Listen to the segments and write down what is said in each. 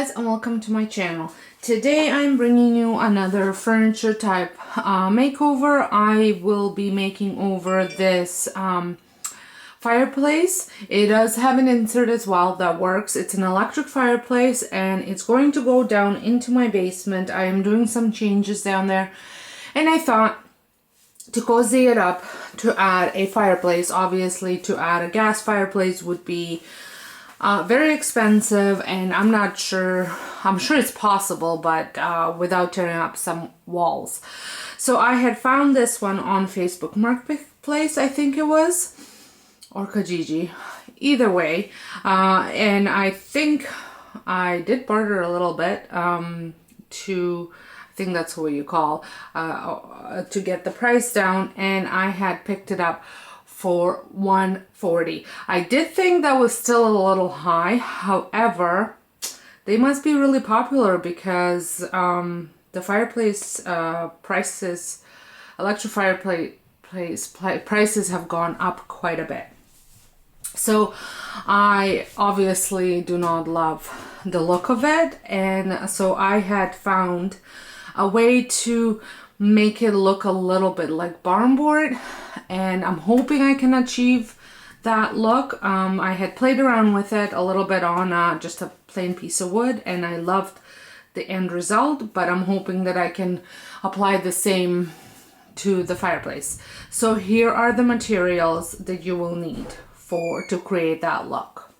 guys, and welcome to my channel. Today I'm bringing you another furniture type makeover. I will be making over this fireplace. It does have an insert as well that works. It's an electric fireplace and it's going to go down into my basement. I am doing some changes down there and I thought to cozy it up, to add a fireplace. Obviously, to add a gas fireplace would be very expensive, and I'm not sure. I'm sure it's possible, but without tearing up some walls. So I had found this one on Facebook Marketplace, I think it was, or Kijiji. Either way, and I think I did barter a little bit to. I think that's what you call to get the price down, and I had picked it up for $140. I did think that was still a little high. However, they must be really popular because the fireplace prices, electric fireplace prices have gone up quite a bit. So I obviously do not love the look of it, and so I had found a way to make it look a little bit like barn board, and I'm hoping I can achieve that look. I had played around with it a little bit on just a plain piece of wood, and I loved the end result, but I'm hoping that I can apply the same to the fireplace. So here are the materials that you will need to create that look.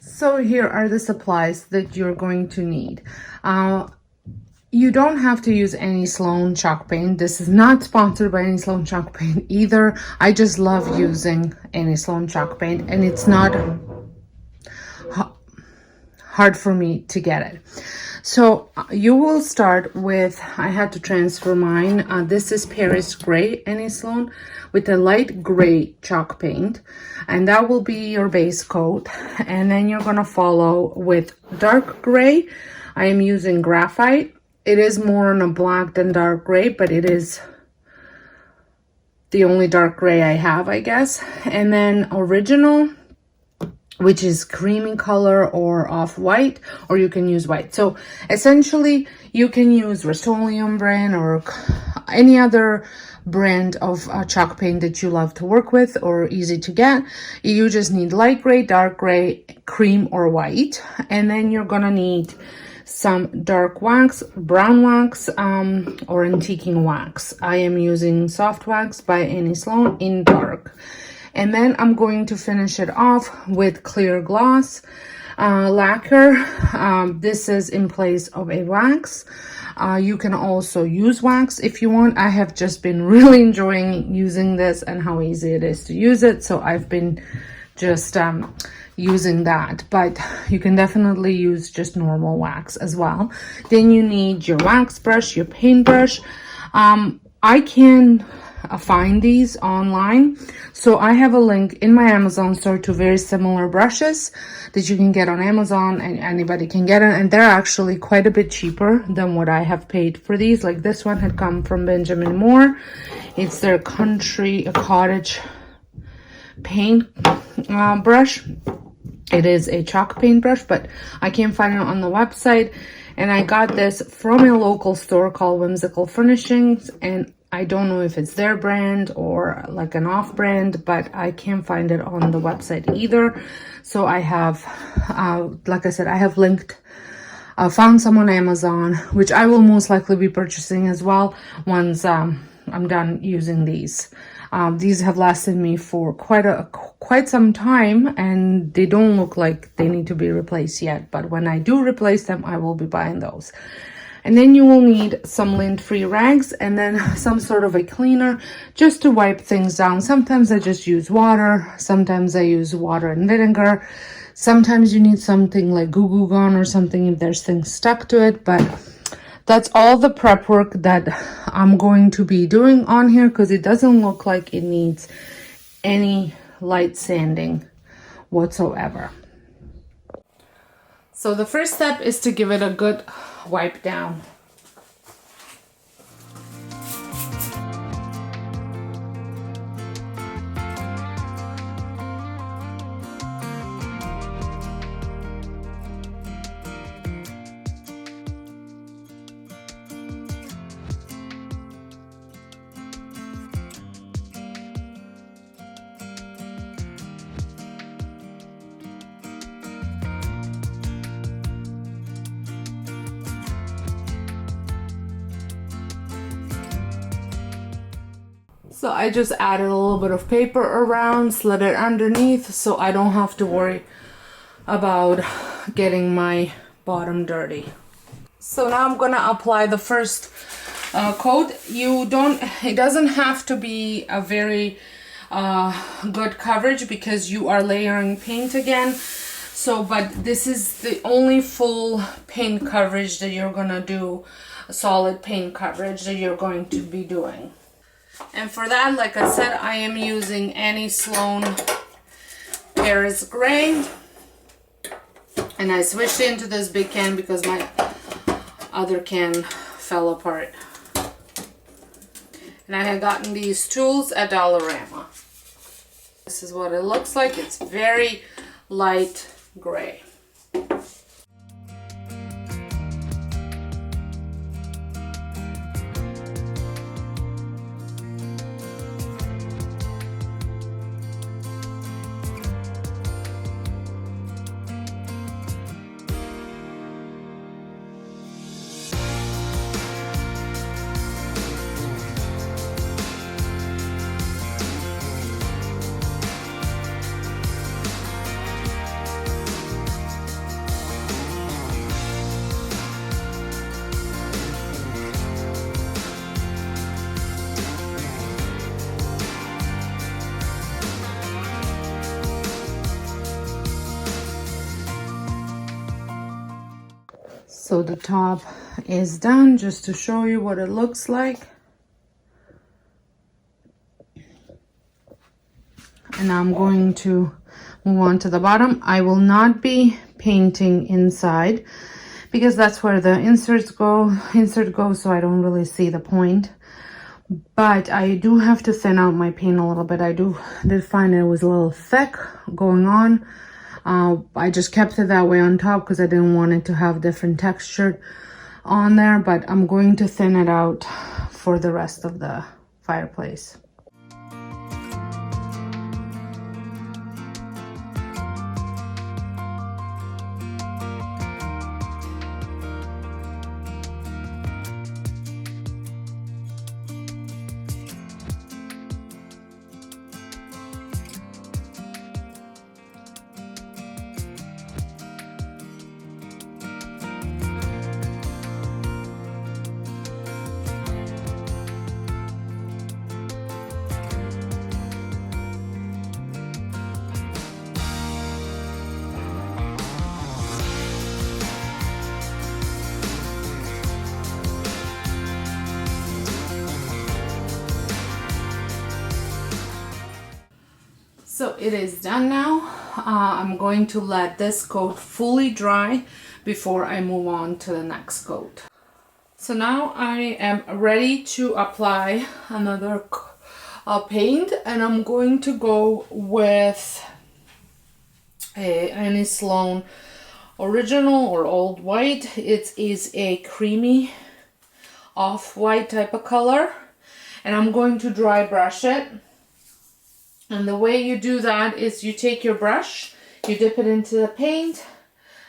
So here are the supplies that you're going to need. You don't have to use any Sloan chalk paint. This is not sponsored by any Sloan chalk paint either. I just love using any Sloan chalk paint, and it's not hard for me to get it. So you will start with, I had to transfer mine. This is Paris Gray, any Sloan, with a light gray chalk paint, and that will be your base coat. And then you're gonna follow with dark gray. I am using graphite. It is more on a black than dark gray, but it is the only dark gray I have, I guess. And then original, which is creamy color or off-white, or you can use white. So essentially, you can use Rust-Oleum brand or any other brand of chalk paint that you love to work with or easy to get. You just need light gray, dark gray, cream, or white. And then you're gonna need some dark wax, brown wax, or antiquing wax. I am using soft wax by Annie Sloan in dark. And then I'm going to finish it off with clear gloss lacquer. This is in place of a wax. You can also use wax if you want. I have just been really enjoying using this and how easy it is to use it. So I've been just using that, but you can definitely use just normal wax as well. Then you need your wax brush, your paintbrush. I can find these online, so I have a link in my Amazon store to very similar brushes that you can get on Amazon, and anybody can get it, and they're actually quite a bit cheaper than what I have paid for these. Like this one had come from Benjamin Moore. It's their cottage paint brush. It is a chalk paint brush, but I can't find it on the website. And I got this from a local store called Whimsical Furnishings, and I don't know if it's their brand or like an off brand, but I can't find it on the website either. So I have, like I said, I have found some on Amazon, which I will most likely be purchasing as well once I'm done using these. These have lasted me for quite some time, and they don't look like they need to be replaced yet, but when I do replace them, I will be buying those. And then you will need some lint-free rags and then some sort of a cleaner just to wipe things down. Sometimes I just use water, sometimes I use water and vinegar. Sometimes you need something like Goo Goo Gone or something if there's things stuck to it, but that's all the prep work that I'm going to be doing on here because it doesn't look like it needs any light sanding whatsoever. So the first step is to give it a good wipe down. So I just added a little bit of paper around, slid it underneath so I don't have to worry about getting my bottom dirty. So now I'm gonna apply the first coat. It doesn't have to be a very good coverage because you are layering paint again. So, but this is the only full paint coverage that you're gonna do, a solid paint coverage that you're going to be doing. And for that, like I said, I am using Annie Sloan Paris Gray. And I switched into this big can because my other can fell apart. And I had gotten these tools at Dollarama. This is what it looks like. It's very light gray. So the top is done, just to show you what it looks like. And now I'm going to move on to the bottom. I will not be painting inside because that's where the insert goes, so I don't really see the point. But I do have to thin out my paint a little bit. I did find it was a little thick going on. I just kept it that way on top because I didn't want it to have different texture on there, but I'm going to thin it out for the rest of the fireplace. So it is done now. I'm going to let this coat fully dry before I move on to the next coat. So now I am ready to apply another paint, and I'm going to go with a Annie Sloan Original or Old White. It is a creamy off-white type of color, and I'm going to dry brush it. And the way you do that is you take your brush, you dip it into the paint,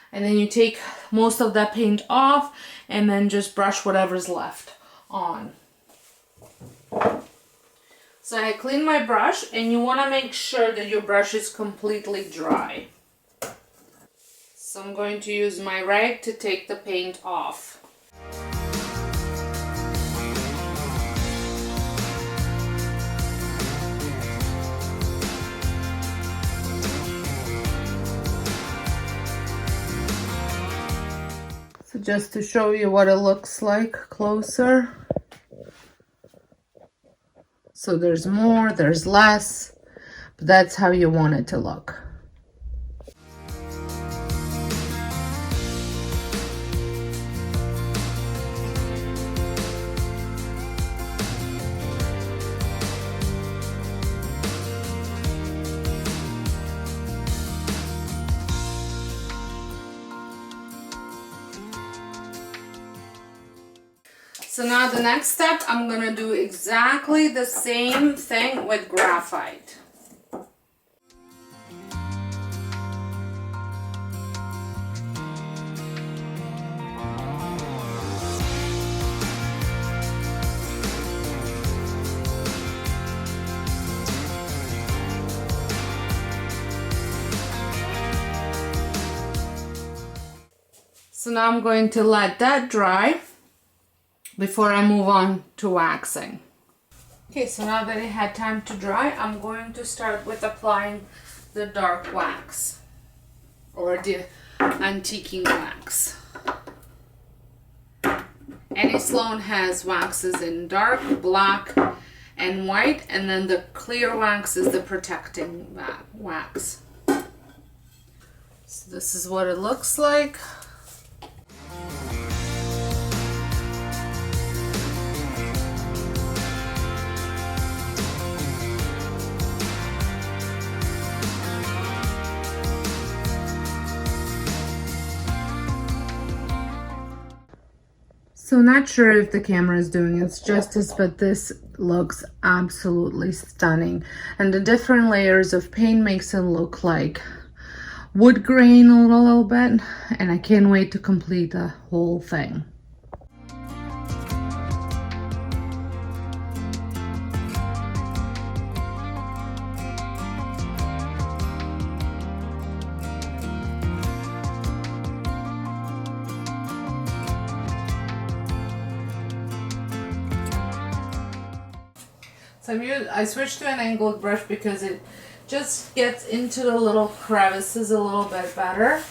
and then you take most of that paint off and then just brush whatever's left on. So I clean my brush, and you want to make sure that your brush is completely dry. So I'm going to use my rag to take the paint off. Just to show you what it looks like closer. So there's more, there's less, but that's how you want it to look. So now the next step, I'm gonna do exactly the same thing with graphite. So now I'm going to let that dry before I move on to waxing. Okay, so now that it had time to dry, I'm going to start with applying the dark wax or the antiquing wax. Any salon has waxes in dark, black, and white, and then the clear wax is the protecting wax. So this is what it looks like. So not sure if the camera is doing its justice, but this looks absolutely stunning. And the different layers of paint makes it look like wood grain a little bit. And I can't wait to complete the whole thing. So I switched to an angled brush because it just gets into the little crevices a little bit better.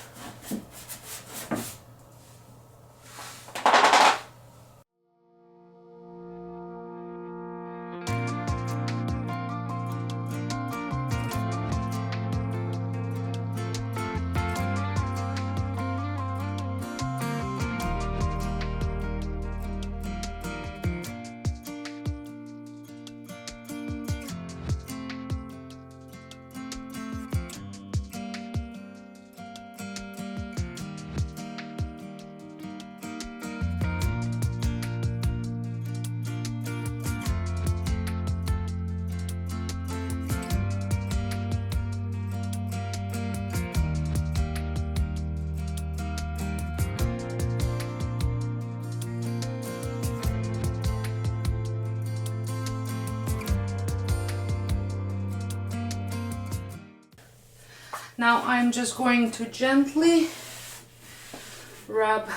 Now I'm just going to gently wipe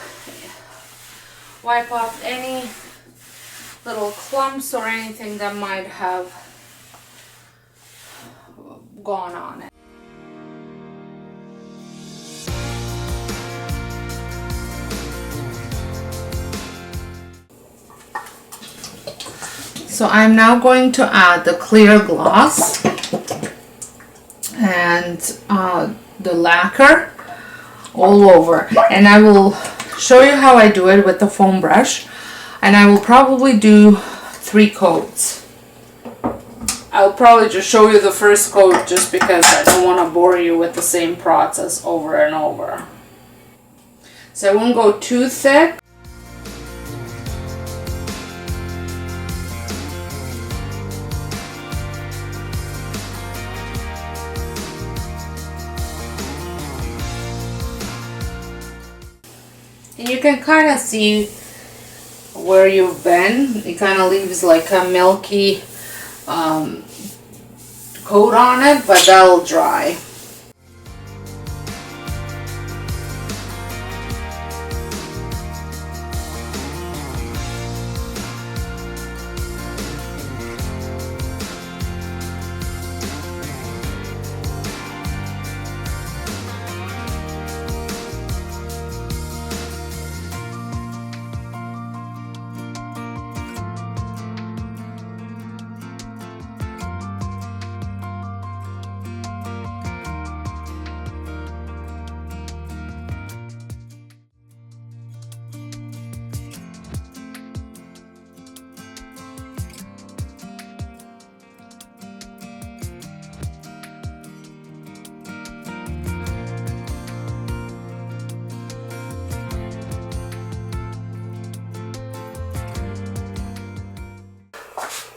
off any little clumps or anything that might have gone on it. So I'm now going to add the clear gloss and the lacquer all over, and I will show you how I do it with the foam brush, and I will probably do 3 coats. I'll probably just show you the first coat just because I don't want to bore you with the same process over and over. So I won't go too thick. And you can kind of see where you've been. It kind of leaves like a milky coat on it, but that'll dry.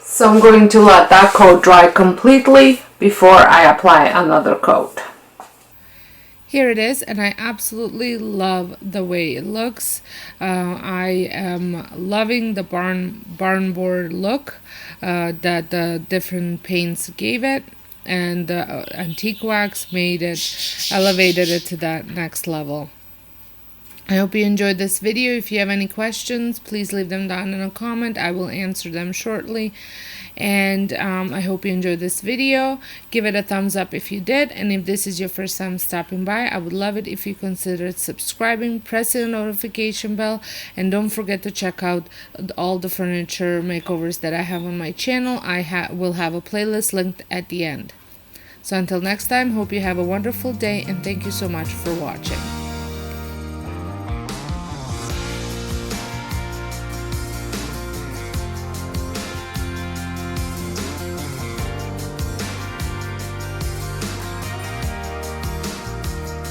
So I'm going to let that coat dry completely before I apply another coat. Here it is, and I absolutely love the way it looks. I am loving the barn board look that the different paints gave it, and the antique wax elevated it to that next level. I hope you enjoyed this video. If you have any questions, please leave them down in a comment. I will answer them shortly. And I hope you enjoyed this video. Give it a thumbs up if you did. And if this is your first time stopping by, I would love it if you considered subscribing, pressing the notification bell, and don't forget to check out all the furniture makeovers that I have on my channel. I will have a playlist linked at the end. So until next time, hope you have a wonderful day, and thank you so much for watching.